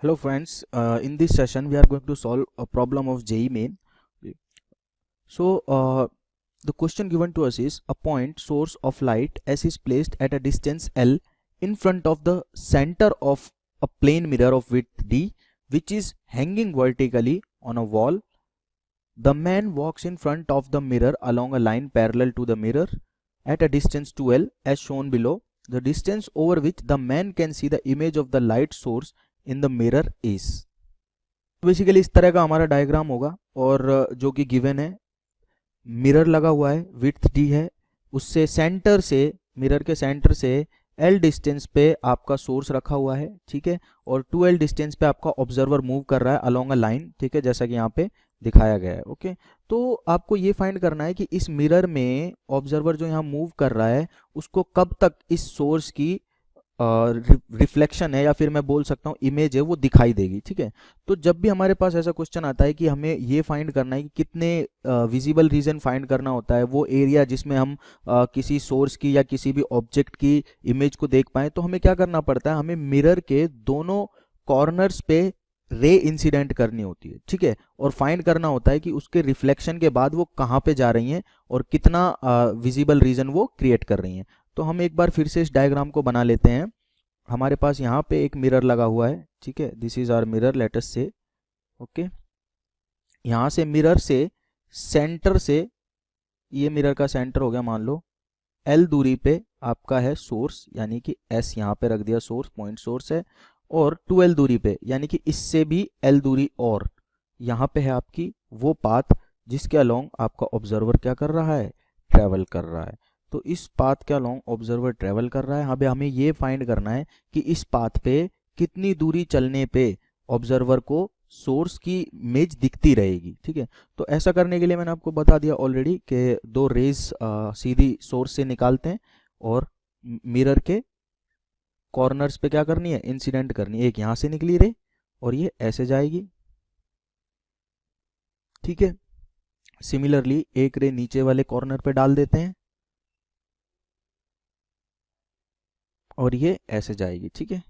Hello friends, in this session we are going to solve a problem of JEE Main. So the question given to us is a point source of light S is placed at a distance L in front of the center of a plane mirror of width D which is hanging vertically on a wall. The man walks in front of the mirror along a line parallel to the mirror at a distance 2L as shown below. The distance over which the man can see the image of the light source in the mirror is. Basically इस तरह का हमारा diagram होगा और जो कि given है mirror लगा हुआ है विड्थ डी है उससे सेंटर से मिरर के सेंटर से एल डिस्टेंस पे आपका सोर्स रखा हुआ है ठीक है और 2L डिस्टेंस पे आपका ऑब्जर्वर मूव कर रहा है अलोंग अ लाइन ठीक है जैसा कि यहाँ पे दिखाया गया है ओके। तो आपको ये फाइंड करना है कि इस मिरर में ऑब्जर्वर जो यहाँ मूव कर रहा है उसको कब तक इस सोर्स की रिफ्लेक्शन है या फिर मैं बोल सकता हूँ इमेज है वो दिखाई देगी ठीक है। तो जब भी हमारे पास ऐसा क्वेश्चन आता है कि हमें ये फाइंड करना है कि कितने विजिबल रीजन फाइंड करना होता है वो एरिया जिसमें हम किसी सोर्स की या किसी भी ऑब्जेक्ट की इमेज को देख पाए तो हमें क्या करना पड़ता है, हमें मिरर के दोनों कॉर्नर्स पे रे इंसिडेंट करनी होती है ठीक है और फाइंड करना होता है कि उसके रिफ्लेक्शन के बाद वो कहाँ पे जा रही हैं और कितना विजिबल रीजन वो क्रिएट कर रही हैं। तो हम एक बार फिर से इस डायग्राम को बना लेते हैं। हमारे पास यहाँ पे एक मिरर लगा हुआ है ठीक है, this is our mirror let us say okay. यहाँ से मिरर से सेंटर से ये मिरर का सेंटर हो गया मान लो एल दूरी पे आपका है सोर्स यानी कि एस यहाँ पे रख दिया सोर्स पॉइंट सोर्स है और 2L दूरी पे यानी कि इससे भी एल दूरी और यहाँ पे है आपकी वो पाथ जिसके अलोंग आपका ऑब्जर्वर क्या कर रहा है, ट्रेवल कर रहा है। तो इस पाथ के अलोंग ऑब्जर्वर ट्रेवल कर रहा है। यहाँ पे हमें ये फाइंड करना है कि इस पाथ पे कितनी दूरी चलने पे ऑब्जर्वर को सोर्स की इमेज दिखती रहेगी ठीक है। तो ऐसा करने के लिए मैंने आपको बता दिया ऑलरेडी कि दो रेज सीधी सोर्स से निकालते हैं और मिरर के कॉर्नर्स पे क्या करनी है, इंसिडेंट करनी है। एक यहाँ से निकली रे और ये ऐसे जाएगी ठीक है। सिमिलरली एक रे नीचे वाले कॉर्नर पे डाल देते हैं और ये ऐसे जाएगी ठीक है।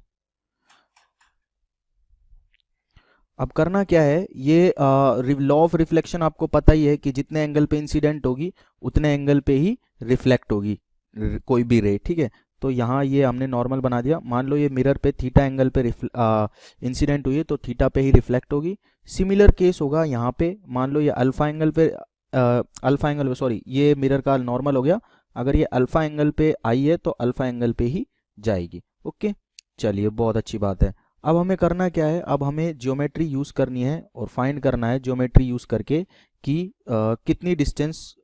अब करना क्या है, ये लॉ ऑफ रिफ्लेक्शन आपको पता ही है कि जितने एंगल पे इंसिडेंट होगी उतने एंगल पे ही रिफ्लेक्ट होगी कोई भी रे ठीक है। तो यहाँ ये हमने नॉर्मल बना दिया। मान लो ये मिरर पे थीटा एंगल पे इंसिडेंट हुई है तो थीटा पे ही रिफ्लेक्ट होगी। सिमिलर केस होगा यहाँ पे, मान लो ये अल्फा एंगल पे सॉरी ये मिरर का नॉर्मल हो गया, अगर ये अल्फा एंगल पे आई है तो अल्फा एंगल पे ही जाएगी ओके। चलिए बहुत अच्छी बात है। अब हमें करना क्या है, अब हमें ज्योमेट्री यूज़ करनी है और फाइंड करना है ज्योमेट्री यूज़ करके कि कितनी डिस्टेंस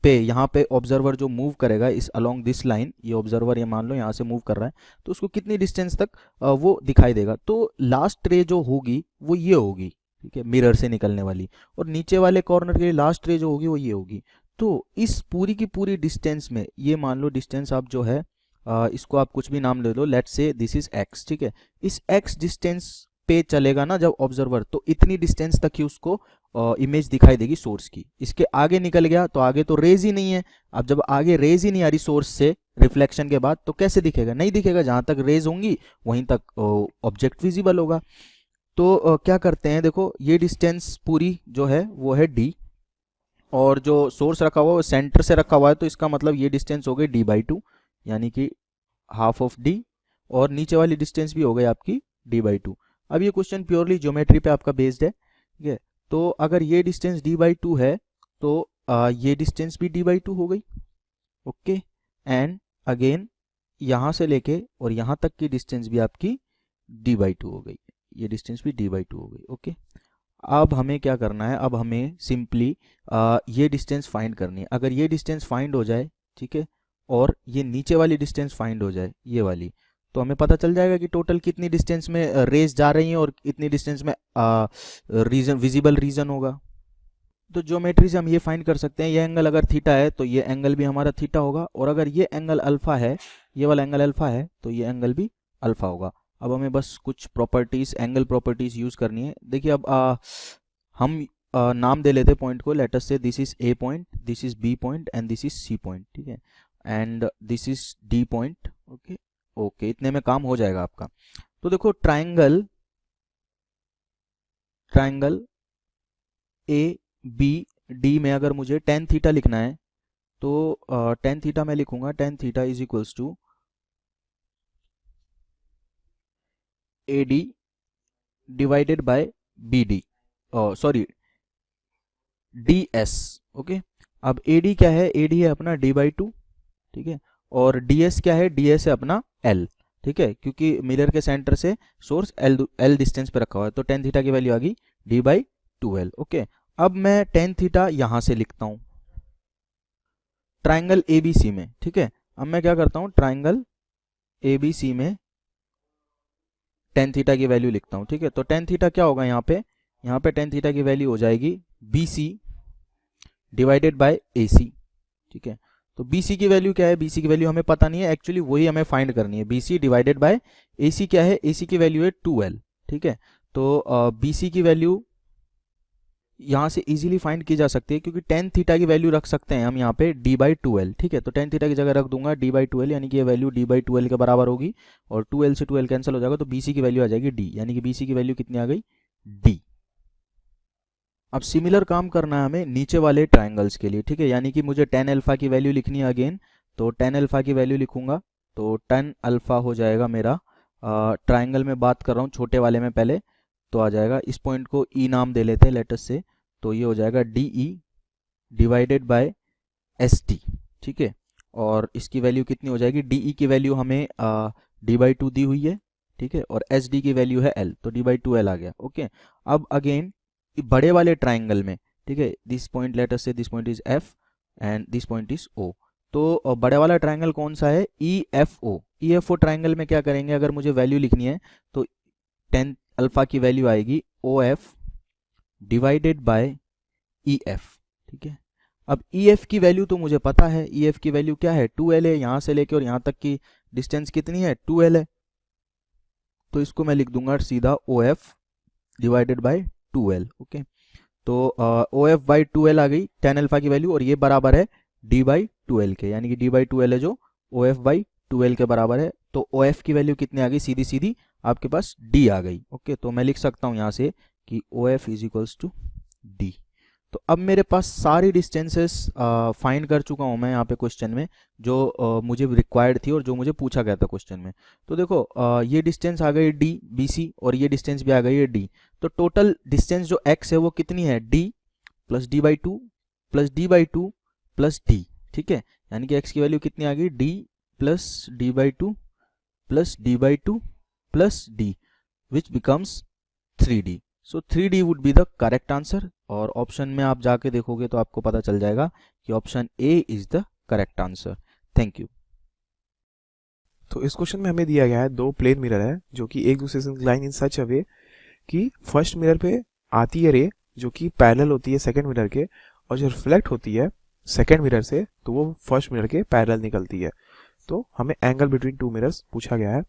पे यहाँ पे ऑब्जर्वर जो मूव करेगा इस अलोंग दिस लाइन, ये ऑब्जर्वर ये मान लो यहाँ से मूव कर रहा है तो उसको कितनी डिस्टेंस तक वो दिखाई देगा। तो लास्ट रे जो होगी वो ये होगी ठीक है, मिरर से निकलने वाली, और नीचे वाले कॉर्नर के लिए लास्ट रे जो होगी वो ये होगी। तो इस पूरी की पूरी डिस्टेंस में ये मान लो डिस्टेंस आप जो है इसको आप कुछ भी नाम ले लो, let's say this is X ठीक है। इस एक्स डिस्टेंस पे चलेगा ना जब ऑब्जर्वर तो इतनी डिस्टेंस तक ही उसको इमेज दिखाई देगी सोर्स की। इसके आगे निकल गया तो आगे तो रेज ही नहीं है। अब जब आगे रेज ही नहीं आ रही सोर्स से रिफ्लेक्शन के बाद तो कैसे दिखेगा, नहीं दिखेगा। जहां तक रेज होंगी वहीं तक ऑब्जेक्ट विजिबल होगा। तो क्या करते हैं, देखो ये डिस्टेंस पूरी जो है वो है डी और जो सोर्स रखा हुआ है वो सेंटर से रखा हुआ है तो इसका मतलब ये डिस्टेंस हो गई d/2 यानी कि हाफ ऑफ डी, और नीचे वाली डिस्टेंस भी हो गई आपकी d/2। अब ये क्वेश्चन प्योरली ज्योमेट्री पे आपका बेस्ड है ठीक है। तो अगर ये डिस्टेंस d/2 है तो ये डिस्टेंस भी d/2 हो गई ओके। एंड अगेन यहाँ से लेके और यहाँ तक की डिस्टेंस भी आपकी d/2 हो गई, ये डिस्टेंस भी d/2 हो गई ओके। अब हमें क्या करना है, अब हमें सिंपली ये डिस्टेंस फाइंड करनी है। अगर ये डिस्टेंस फाइंड हो जाए ठीक है और ये नीचे वाली डिस्टेंस फाइंड हो जाए ये वाली, तो हमें पता चल जाएगा कि टोटल कितनी डिस्टेंस में रेज जा रही हैं और इतनी डिस्टेंस में रीजन विजिबल रीजन होगा। तो ज्योमेट्री से हम ये फाइंड कर सकते हैं, ये एंगल अगर थीटा है तो ये एंगल भी हमारा थीटा होगा, और अगर ये एंगल अल्फा है, ये वाला एंगल अल्फा है तो ये एंगल भी अल्फा होगा। अब हमें बस कुछ प्रॉपर्टीज एंगल प्रॉपर्टीज यूज करनी है। देखिए अब हम नाम दे लेते पॉइंट को, let us say this is A point, this is B point and this is C point ठीक है, and this is D point okay. Okay इतने में काम हो जाएगा आपका। तो देखो triangle triangle A B D में अगर मुझे टेन थीटा लिखना है तो टेन थीटा मैं लिखूंगा, tan theta is equals to A D divided by B D, sorry D S. Okay, अब ए डी क्या है, ए डी है अपना डी बाई टू, ठीक है, और डी एस क्या है, डी एस है अपना एल, ठीक है, क्योंकि मिरर के सेंटर से सोर्स एल डिस्टेंस पे रखा हुआ है, तो टेन थीटा की वैल्यू आ गई D by two L. Okay, अब मैं टेन थीटा यहां से लिखता हूं ट्राइंगल एबीसी में, ठीक है। अब मैं क्या करता हूं, ट्राइंगल एबीसी में टेन थीटा की वैल्यू लिखता हूं, ठीक है। तो टेन थीटा क्या होगा यहाँ पे टेन थीटा की वैल्यू हो जाएगी बी सी डिवाइडेड बाय ए सी, ठीक है। तो बी सी की वैल्यू क्या है, बी सी की वैल्यू हमें पता नहीं है, एक्चुअली वही हमें फाइंड करनी है। बी सी डिवाइडेड बाय ए सी क्या है, ए सी की वैल्यू है 2L, ठीक है। तो बी सी की वैल्यू यहाँ से इजीली फाइंड की जा सकती है, क्योंकि टेन थीटा की वैल्यू रख सकते हैं हम यहाँ पे डी बाई टू एल, ठीक है। तो टेन थीटा की जगह रख दूंगा डी बाई टू एल, यानी कि ये value D by two L के बराबर होगी, और टू एल से टू एल कैंसिल हो जाएगा, तो बी सी की वैल्यू आ जाएगी डी, यानी कि बी सी की वैल्यू कितनी आ गई, डी। अब सिमिलर काम करना है हमें नीचे वाले ट्राइंगल्स के लिए, ठीक है, यानी कि मुझे टेन अल्फा की वैल्यू लिखनी है अगेन, तो टेन अल्फा की वैल्यू लिखूंगा, तो टेन अल्फा हो जाएगा मेरा, ट्राइंगल में बात कर रहा हूँ छोटे वाले में पहले, तो आ जाएगा, इस पॉइंट को ई नाम दे लेते हैं लेटस से, तो ये हो जाएगा D E divided by S T, ठीक है। और इसकी वैल्यू कितनी हो जाएगी, डी ई की वैल्यू हमें डी बाई टू दी हुई है, ठीक है, और एस डी की वैल्यू है एल, तो डी बाई टू एल आ गया। ओके, अब अगेन बड़े वाले ट्राइंगल में, ठीक है, this point let us say this point is F and this point is O, तो बड़े वाला ट्राइंगल कौन सा है, E F O. E F O triangle में क्या करेंगे, अगर मुझे वैल्यू लिखनी है तो टेन अल्फा की वैल्यू आएगी O F divided by E F, ठीक है। अब ई एफ की वैल्यू तो मुझे पता है, ई एफ की वैल्यू क्या है, 2L है, यहाँ से लेके और यहाँ तक की डिस्टेंस कितनी है, 2L है, तो इसको मैं लिख दूंगा सीधा O F divided by 2L। Okay, तो ओ एफ बाई 2L आ गई टेन अल्फा की वैल्यू, और ये बराबर है डी बाई टू एल के, यानी कि डी बाई टू एल है जो O F by two L के बराबर है। तो ओ एफ की वैल्यू कितनी आ गई, सीधी सीधी आपके पास डी आ गई। ओके, तो मैं लिख सकता हूँ यहाँ से कि O F is equals to D. तो अब मेरे पास सारी डिस्टेंसेस फाइंड कर चुका हूँ मैं यहाँ पे क्वेश्चन में, जो मुझे रिक्वायर्ड थी और जो मुझे पूछा गया था क्वेश्चन में। तो देखो ये डिस्टेंस आ गई डी बी सी, और ये डिस्टेंस भी आ गई है डी, तो टोटल डिस्टेंस जो एक्स है वो कितनी है, D plus D by two plus D by two plus D, ठीक है, यानी कि एक्स की वैल्यू कितनी आ गई, D plus D by two plus D by two plus D, which becomes 3D। So 3D would be the correct answer, और option में आप जाके देखोगे तो आपको पता चल जाएगा कि option A is the correct answer. Thank you. तो इस क्वेश्चन में हमें दिया गया है दो प्लेन मिरर है जो कि एक दूसरे से इंक्लाइन इन सच अ वे कि फर्स्ट मिरर पे आती है रे जो कि पैरेलल होती है सेकंड मिरर के, और जो रिफ्लेक्ट होती है सेकंड मिरर से तो वो फर्स्ट मिरर के पैरेलल निकलती है। तो हमें एंगल बिटवीन टू मिरर्स पूछा गया है,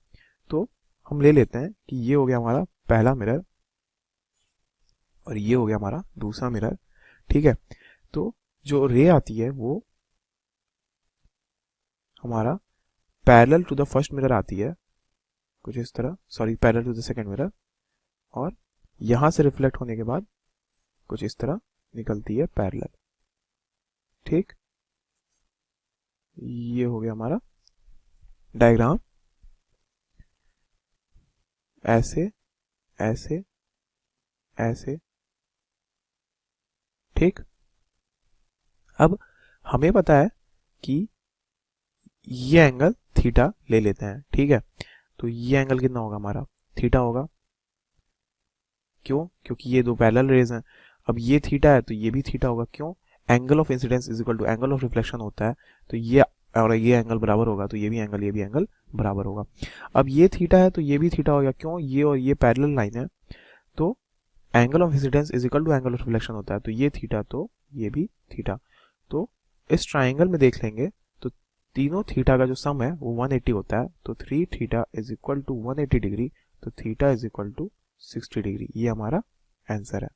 तो हम ले लेते हैं कि ये हो गया हमारा पहला मिरर और ये हो गया हमारा दूसरा मिरर, ठीक है। तो जो रे आती है वो हमारा parallel to the first mirror आती है कुछ इस तरह, sorry parallel to the second mirror, और यहां से रिफ्लेक्ट होने के बाद कुछ इस तरह निकलती है पैरेलल, ठीक। ये हो गया हमारा डायग्राम, ऐसे ऐसे ऐसे, ठीक। अब हमें पता है कि ये एंगल थीटा ले लेते हैं, ठीक है। तो ये एंगल कितना होगा हमारा, थीटा होगा, क्यों, क्योंकि ये दो पैरेलल रेज हैं। अब ये थीटा है तो ये भी थीटा होगा, क्यों, angle of incidence is equal to angle of reflection होता है, तो ये और ये एंगल बराबर होगा, तो ये भी एंगल बराबर होगा। अब ये थीटा है तो ये भी थीटा हो गया, क्यों, ये और ये पैरेलल लाइन है, तो angle of incidence is equal to angle of reflection होता है, तो ये थीटा तो ये भी थीटा। तो इस ट्राइंगल में देख लेंगे तो तीनों थीटा का जो सम है वो 180 होता है, तो 3 theta is equal to 180 degree, तो theta is equal to 60 degree, ये हमारा आंसर है।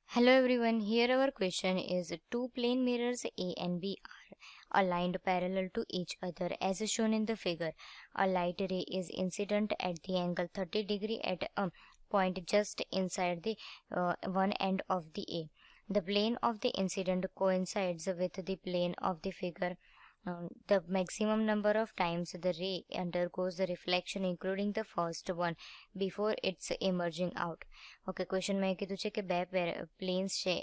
Hello everyone, here our question is two plane mirrors A and B are aligned parallel to each other as shown in the figure. A light ray is incident at the angle 30 degree at a point just inside the one end of the A. The plane of the incident coincides with the plane of the figure. The maximum number of times the ray undergoes the reflection including the first one before it's emerging out. Okay, ક્વેશ્ચનમાં એ કીધું છે કે બે planes છે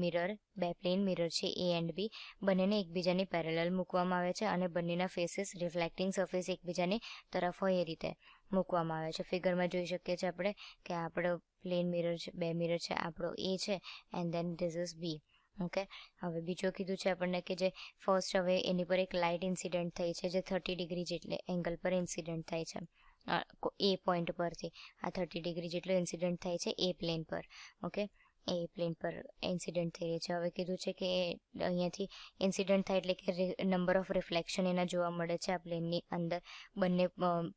mirror, બે plane mirror છે એ and બી, બંનેને એકબીજાની પેરેલલ મૂકવામાં આવે છે અને બંનેના ફેસીસ રિફ્લેક્ટિંગ સરફેસ એકબીજાની તરફ હોય એ રીતે મૂકવામાં આવે છે. ફિગરમાં જોઈ શકીએ છીએ આપણે કે આપણો પ્લેન મિરર છે, બે મિરર છે, આપણો એ છે and then this is B. Okay, હવે બીજો કીધું છે આપણને કે જે ફર્સ્ટ હવે એની પર એક લાઇટ ઇન્સિડન્ટ થઈ છે જે 30 ડિગ્રી જેટલે એંગલ પર ઇન્સિડન્ટ થાય છે એ પોઈન્ટ પરથી. આ 30 ડિગ્રી જેટલો ઇન્સિડન્ટ થાય છે એ પ્લેન પર. ઓકે, એ પ્લેન પર ઇન્સિડન્ટ થઈ રહી છે. હવે કીધું છે કે અહીંયાથી ઇન્સિડન્ટ થાય એટલે કે નંબર ઓફ રિફ્લેક્શન એના જોવા મળે છે આ પ્લેનની અંદર, બંને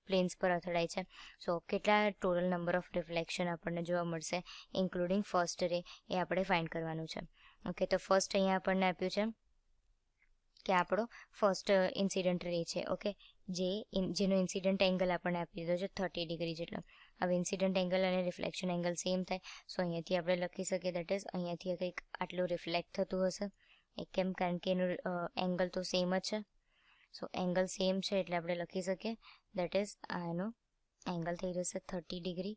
પ્લેન્સ પર અથડાય છે. સો કેટલા ટોટલ નંબર ઓફ રિફ્લેક્શન આપણને જોવા મળશે ઇન્ક્લુડિંગ ફર્સ્ટ રે એ આપણે ફાઇન્ડ કરવાનું છે. ઓકે, તો ફર્સ્ટ અહીંયા આપણને આપ્યું છે કે આપણો ફર્સ્ટ ઇન્સિડન્ટ રે છે. ઓકે, જેનો ઇન્સિડન્ટ એંગલ આપણને આપી દીધો છે 30 ડિગ્રી જેટલો. હવે ઇન્સિડન્ટ એંગલ અને રિફ્લેક્શન એંગલ સેમ થાય, સો અહીંયાથી આપણે લખી શકીએ દેટ ઇઝ અહીંયાથી કંઈક આટલું રિફ્લેક્ટ થતું હશે. કેમ? કારણ કે એનું એંગલ તો સેમ જ છે. સો એંગલ સેમ છે એટલે આપણે લખી શકીએ દેટ ઇઝ આ એનો એંગલ થઈ જશે 30 degree.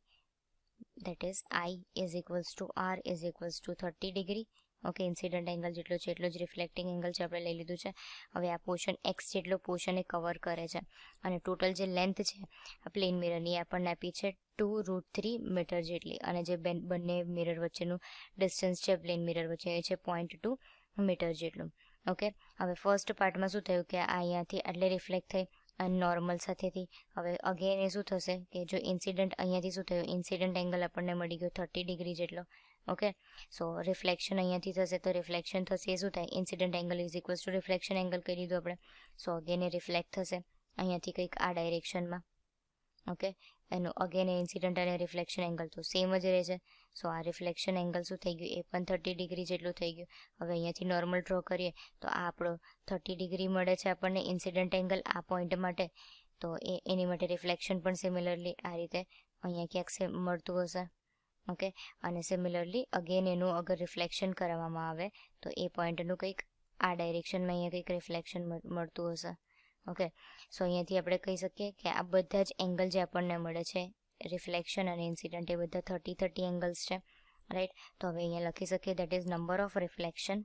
That is I is equals to R is equals to 30 degree. Okay, incident angle જેટલો છે એટલો જ રિફ્લેક્ટિંગ એંગલ છે આપણે લઈ લીધું છે. હવે આ પોર્શન એક્સ જેટલો પોર્શન એ કવર કરે છે અને ટોટલ જે લેન્થ છે આ પ્લેન મિરરની આપણને આપી છે 2√3 મીટર જેટલી, અને જે બંને મિરર વચ્ચેનું ડિસ્ટન્સ છે પ્લેન મિરર વચ્ચે એ છે 0.2 મીટર જેટલું. ઓકે, હવે ફર્સ્ટ પાર્ટમાં શું થયું કે આ અહીંયાથી આટલે રિફ્લેક્ટ થઈ અને નોર્મલ સાથેથી. હવે અગેન એ શું થશે કે જો ઇન્સિડન્ટ અહીંયાથી શું થયું, ઇન્સિડન્ટ એંગલ આપણને મળી ગયો 30 ડિગ્રી જેટલો. ઓકે, સો રિફ્લેક્શન અહીંયાથી થશે તો રિફ્લેક્શન થશે એ શું થાય, incident angle is equals two reflection angle કહી દીધું આપણે. સો અગેન એ રિફ્લેક્ટ થશે અહીંયાથી કંઈક આ ડાયરેક્શનમાં. ઓકે, એનું અગેન એ ઇન્સિડન્ટ અને રિફ્લેક્શન એંગલ તો સેમ જ રહે છે. સો આ રિફ્લેક્શન એંગલ શું થઈ ગયું, એ પણ 30 ડિગ્રી જેટલું થઈ ગયું. હવે અહીંયાથી નોર્મલ ડ્રો કરીએ તો આ આપણો 30 ડિગ્રી મળે છે આપણને ઇન્સિડન્ટ એંગલ આ પોઈન્ટ માટે. તો એની માટે રિફ્લેક્શન પણ સિમિલરલી આ રીતે અહીંયા ક્યાંક મળતું હશે. ઓકે, અને સિમિલરલી અગેન એનું અગર રિફ્લેક્શન કરવામાં આવે તો એ પોઈન્ટનું કંઈક આ ડાયરેક્શનમાં અહીંયા કંઈક રિફ્લેક્શન મળતું હશે. ઓકે, સો અહીંયાથી આપણે કહી શકીએ કે આ બધા જ એંગલ જે આપણને મળે છે રિફ્લેક્શન અને ઇન્સિડન્ટ એ બધા 30 એંગલ્સ છે, રાઈટ. તો હવે અહીંયા લખી શકીએ that is number of reflection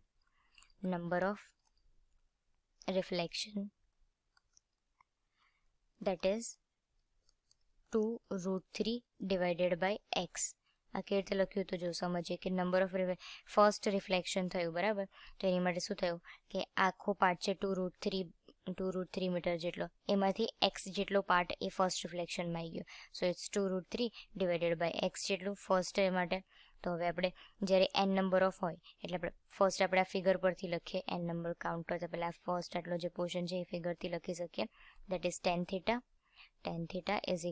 that is 2√3 divided by X. આ કેવી રીતે લખ્યું તો જો સમજીએ કે નંબર ઓફ ફર્સ્ટ રિફ્લેક્શન થયું, બરાબર. તો એની માટે શું થયું કે આખો પાર્ટ છે 2√3 મીટર જેટલો, એમાંથી એક્સ જેટલો પાર્ટ એ ફર્સ્ટ રિફ્લેક્શનમાં આવી ગયો. So it's 2√3 divided by X જેટલું ફર્સ્ટ માટે. તો હવે આપણે જ્યારે એન નંબર ઓફ હોય એટલે આપણે ફર્સ્ટ આપણે આ ફિગર પરથી લખીએ, એન નંબર કાઉન્ટ કરતા પહેલાં ફર્સ્ટ આટલો જે પોર્શન છે એ ફિગરથી લખી શકીએ. That is tan theta is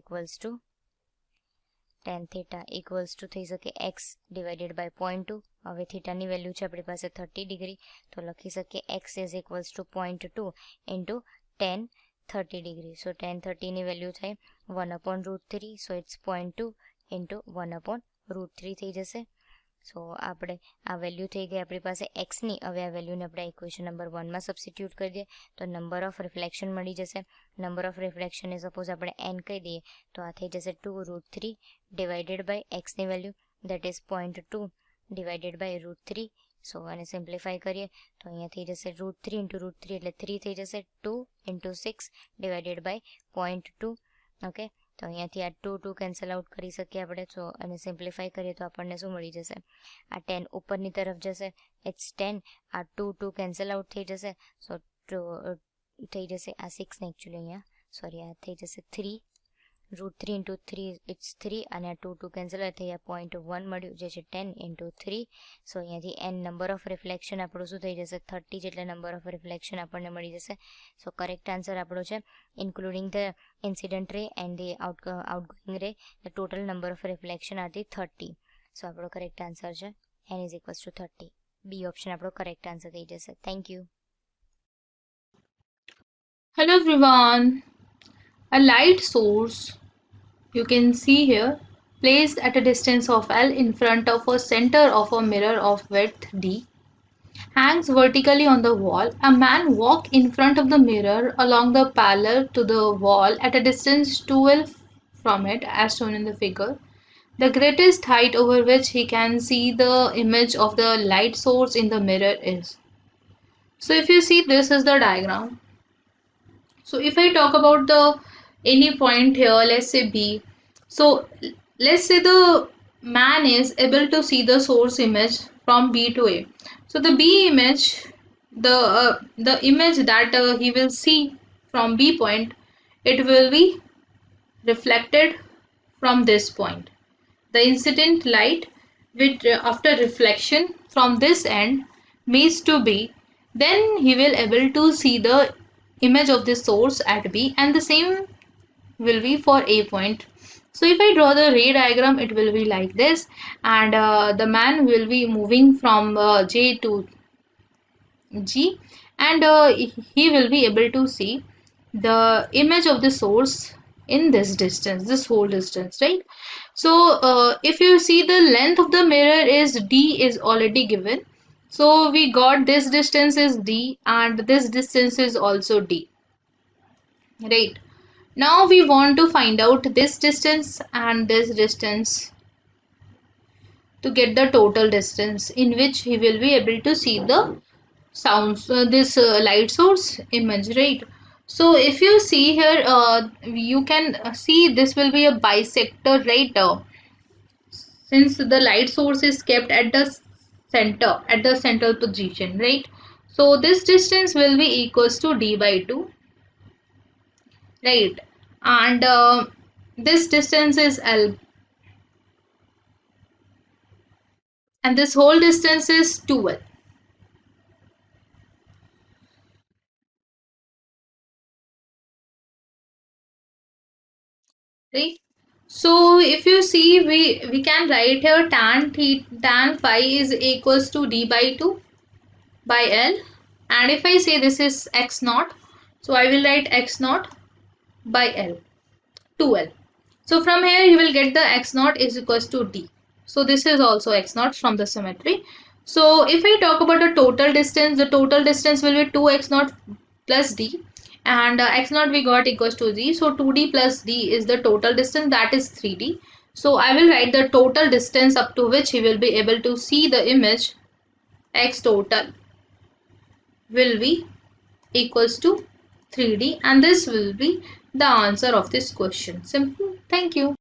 equals two થઈ શકે એક્સ ડિવાઇડેડ બાય 0.2. હવે થીટાની વેલ્યુ છે આપણી પાસે 30 ડિગ્રી, તો લખી શકીએ X is equals to 0.2 into tan 30 degree. So tan 30ની વેલ્યુ થાય 1/√3. સો ઇટ્સ 0.2 ઇન્ટુ 1/√3 થઈ જશે. સો આપણે આ વેલ્યુ થઈ ગઈ આપણી પાસે એક્સની. હવે આ વેલ્યુને આપણે ઇક્વેશન નંબર 1માં સબસ્ટિટ્યુટ કરી દઈએ તો નંબર ઓફ રિફ્લેક્શન મળી જશે. નંબર ઓફ રિફ્લેક્શનને સપોઝ આપણે એન કહી દઈએ તો આ થઈ જશે 2√3 ડિવાઇડેડ બાય એક્સની value that is 0.2 divided by √3. So આને સિમ્પ્લિફાય કરીએ તો અહીંયા થઈ જશે √3 ઇન્ટુ √3 એટલે 3 થઈ જશે. 2 ઇન્ટુ 6 ડિવાઇડેડ બાય 0.2. ઓકે, તો અહીંયાથી આ 2 કેન્સલ આઉટ કરી શકીએ આપણે. સો અને સિમ્પ્લિફાય કરીએ તો આપણને શું મળી જશે, આ 10 ઉપરની તરફ જશે, ઇટ્સ 10. આ 2 કેન્સલ આઉટ થઈ જશે. સો થઈ જશે આ 6 ને એકચ્યુઅલી અહીંયા સોરી આ થઈ જશે 3. √3 ઇન્ટુ 3 ઇટ્સ 3 અને આ 2 કેન્સલ થઈ આ 0.1 મળ્યું જે છે 10 ઇન્ટુ 3. સો અહીંયાથી એન નંબર ઓફ રિફ્લેક્શન આપણું શું થઈ જશે 30 જેટલા નંબર ઓફ રિફ્લેક્શન આપણને મળી જશે. સો કરેક્ટ આન્સર આપણો છે including the incident ray and the outgoing ray the total number of reflection are the 30. So આપણો કરેક્ટ આન્સર છે n is equals to 30. B option આપણો કરેક્ટ આન્સર થઈ જશે. Thank you. Hello everyone. A light source you can see here placed at a distance of L in front of a center of a mirror of width D, hangs vertically on the wall. A man walks in front of the mirror along the parallel to the wall at a distance 12 from it, as shown in the figure. The greatest height over which he can see the image of the light source in the mirror is. So if you see, this is the diagram. So if I talk about the any point here, let's say B. So let's say the man is able to see the source image from B to A. So the B image, the image that he will see from B point, it will be reflected from this point. The incident light, which after reflection from this end meets to B, then he will able to see the image of the source at B, and the same will be for A point. So if I draw the ray diagram, it will be like this, and the man will be moving from J to G, and he will be able to see the image of the source in this distance, this whole distance, right? So if you see, the length of the mirror is D is already given. So we got this distance is D and this distance is also D, right? Now we want to find out this distance and this distance to get the total distance in which he will be able to see the sounds, this light source image, right? So if you see here, you can see this will be a bisector, right? Since the light source is kept at the center, at the central position, right? So this distance will be equals to D by 2, right? And this distance is L, and this whole distance is 2L, right? So if you see, we can write here tan phi is equals to D by 2 by L, and if I say this is x naught, so I will write x naught by L, 2L. So from here you will get the x naught is equals to D. So this is also x naught from the symmetry. So if I talk about the total distance will be 2x naught plus D, and x naught we got equals to D. So 2D plus D is the total distance, that is 3D. So I will write the total distance up to which he will be able to see the image, x total will be equals to 3D, and this will be the answer of this question. Simple. Thank you.